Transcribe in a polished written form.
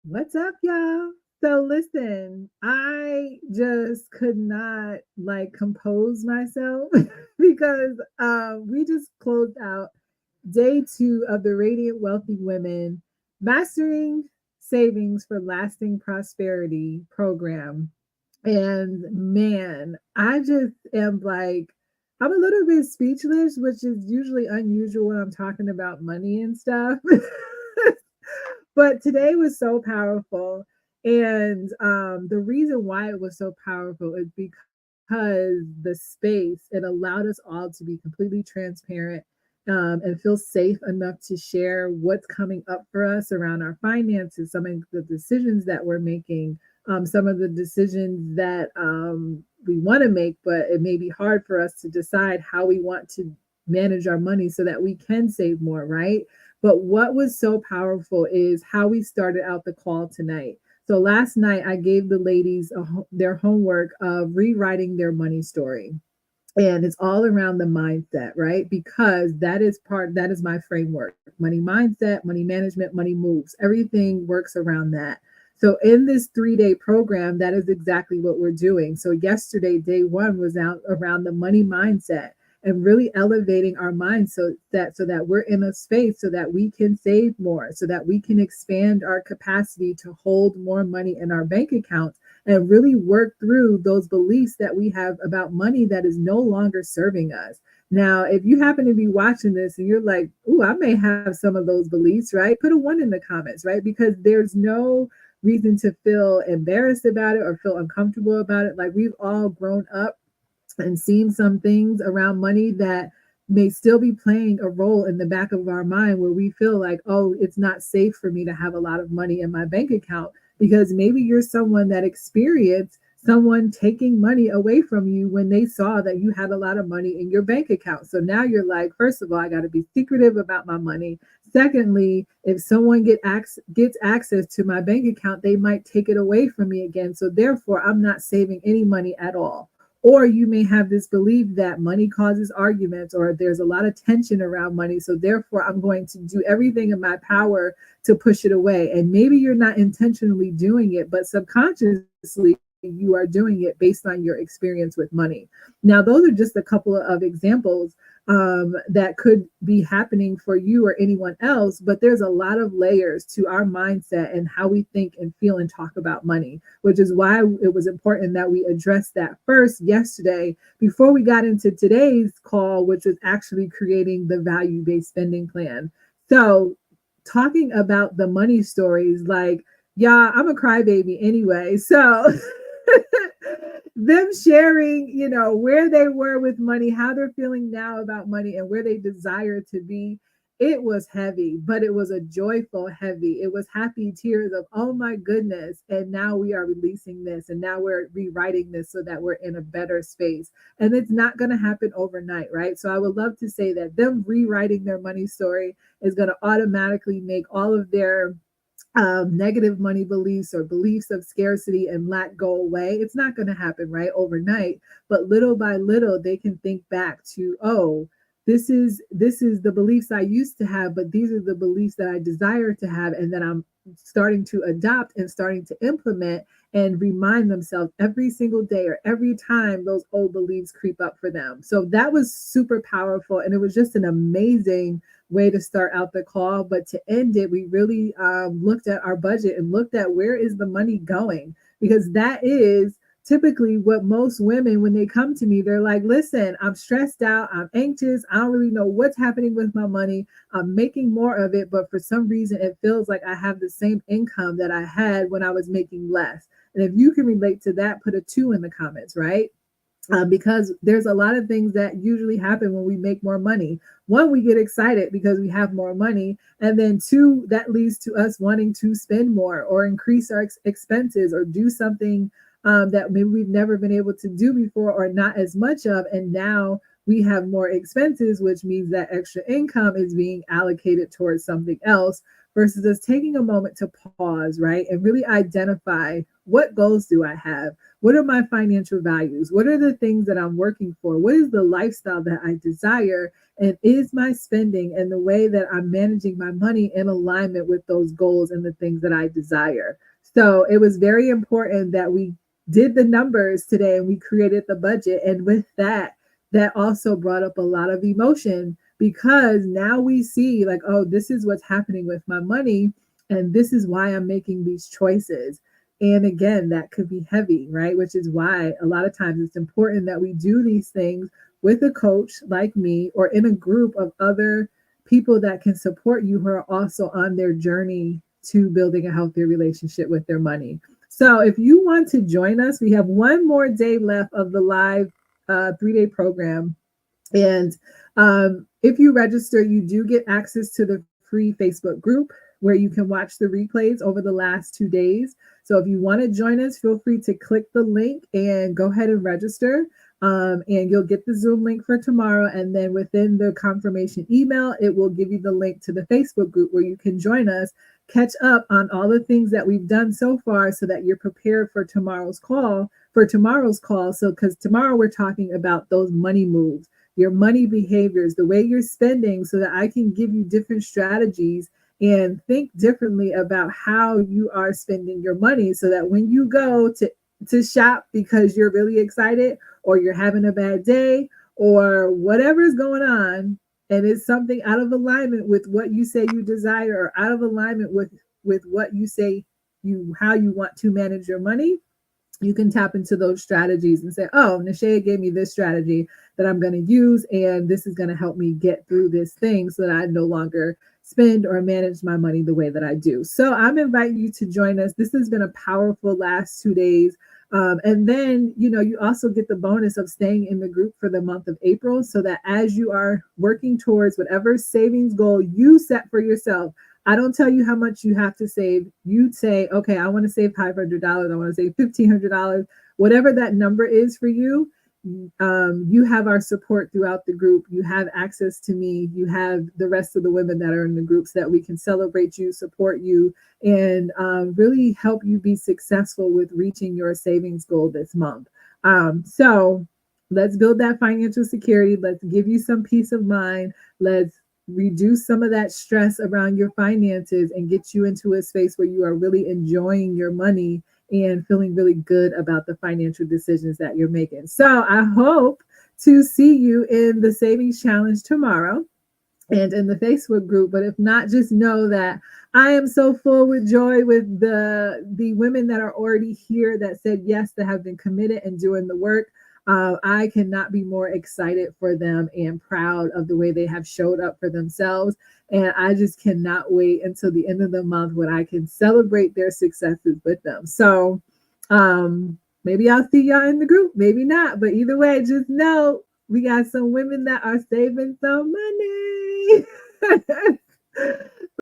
What's up, y'all? So listen, I just could not compose myself because we just closed out day two of the Radiant Wealthy Women Mastering Savings for Lasting Prosperity program. And man, I just am I'm a little bit speechless, which is usually unusual when I'm talking about money and stuff. But today was so powerful. And the reason why it was so powerful is because the space, it allowed us all to be completely transparent and feel safe enough to share what's coming up for us around our finances, some of the decisions that we're making, some of the decisions that we want to make, but it may be hard for us to decide how we want to manage our money so that we can save more, right? But what was so powerful is how we started out the call tonight. So last night, I gave the ladies their homework of rewriting their money story. And it's all around the mindset, right? Because that is my framework. Money mindset, money management, money moves. Everything works around that. So in this 3-day program, that is exactly what we're doing. So yesterday, day one was out around the money mindset and really elevating our minds so that we're in a space so that we can save more, so that we can expand our capacity to hold more money in our bank accounts and really work through those beliefs that we have about money that is no longer serving us. Now, if you happen to be watching this and you're like, "Ooh, I may have some of those beliefs," right? Put a one in the comments, right? Because there's no reason to feel embarrassed about it or feel uncomfortable about it. Like we've all grown up and seen some things around money that may still be playing a role in the back of our mind where we feel like, oh, it's not safe for me to have a lot of money in my bank account because maybe you're someone that experienced someone taking money away from you when they saw that you had a lot of money in your bank account. So now you're like, first of all, I got to be secretive about my money. Secondly, if someone gets access to my bank account, they might take it away from me again. So therefore, I'm not saving any money at all. Or you may have this belief that money causes arguments or there's a lot of tension around money. So therefore, I'm going to do everything in my power to push it away. And maybe you're not intentionally doing it, but subconsciously, you are doing it based on your experience with money. Now, those are just a couple of examples that could be happening for you or anyone else, but there's a lot of layers to our mindset and how we think and feel and talk about money, which is why it was important that we address that first yesterday before we got into today's call, which is actually creating the value based spending plan. So, talking about the money stories, yeah, I'm a crybaby anyway. So, them sharing, where they were with money, how they're feeling now about money, and where they desire to be. It was heavy, but it was a joyful heavy. It was happy tears of, oh my goodness. And now we are releasing this and now we're rewriting this so that we're in a better space. And it's not going to happen overnight, right? So I would love to say that them rewriting their money story is going to automatically make all of their negative money beliefs or beliefs of scarcity and lack go away. It's not going to happen right overnight, but little by little they can think back to, oh, this is the beliefs I used to have, but these are the beliefs that I desire to have and that I'm starting to adopt and starting to implement and remind themselves every single day or every time those old beliefs creep up for them. So that was super powerful and it was just an amazing way to start out the call. But to end it, we really looked at our budget and looked at where is the money going, because that is typically what most women, when they come to me, they're like, listen, I'm stressed out, I'm anxious, I don't really know what's happening with my money, I'm making more of it, but for some reason it feels like I have the same income that I had when I was making less. And if you can relate to that, put a 2 in the comments, right? Because there's a lot of things that usually happen when we make more money. One, we get excited because we have more money. And then two, that leads to us wanting to spend more or increase our expenses or do something that maybe we've never been able to do before or not as much of. And now we have more expenses, which means that extra income is being allocated towards something else versus us taking a moment to pause, right? And really identify, what goals do I have? What are my financial values? What are the things that I'm working for? What is the lifestyle that I desire? And is my spending and the way that I'm managing my money in alignment with those goals and the things that I desire? So it was very important that we did the numbers today and we created the budget. And with that, that also brought up a lot of emotion, because now we see, like, oh, this is what's happening with my money. And this is why I'm making these choices. And again, that could be heavy, right? Which is why a lot of times it's important that we do these things with a coach like me, or in a group of other people that can support you who are also on their journey to building a healthier relationship with their money. So if you want to join us, we have one more day left of the live 3-day program. And if you register, you do get access to the free Facebook group where you can watch the replays over the last 2 days. So if you want to join us, feel free to click the link and go ahead and register. And you'll get the Zoom link for tomorrow. And then within the confirmation email, it will give you the link to the Facebook group where you can join us, catch up on all the things that we've done so far so that you're prepared for tomorrow's call. So, because tomorrow we're talking about those money moves, your money behaviors, the way you're spending, so that I can give you different strategies and think differently about how you are spending your money, so that when you go to shop because you're really excited, or you're having a bad day, or whatever's going on, and it's something out of alignment with what you say you desire, or out of alignment with what you say how you want to manage your money, you can tap into those strategies and say, oh, Nashea gave me this strategy that I'm going to use, and this is going to help me get through this thing so that I no longer spend or manage my money the way that I do. So I'm inviting you to join us. This has been a powerful last 2 days. And then, you also get the bonus of staying in the group for the month of April, so that as you are working towards whatever savings goal you set for yourself, I don't tell you how much you have to save. You say, okay, I want to save $500. I want to save $1,500. Whatever that number is for you, you have our support throughout the group. You have access to me. You have the rest of the women that are in the group, so that we can celebrate you, support you, and really help you be successful with reaching your savings goal this month. So let's build that financial security. Let's give you some peace of mind. Let's reduce some of that stress around your finances and get you into a space where you are really enjoying your money and feeling really good about the financial decisions that you're making. So I hope to see you in the savings challenge tomorrow and in the Facebook group. But if not, just know that I am so full with joy with the women that are already here that said yes, that have been committed and doing the work. I cannot be more excited for them and proud of the way they have showed up for themselves. And I just cannot wait until the end of the month when I can celebrate their successes with them. So maybe I'll see y'all in the group, maybe not. But either way, just know we got some women that are saving some money.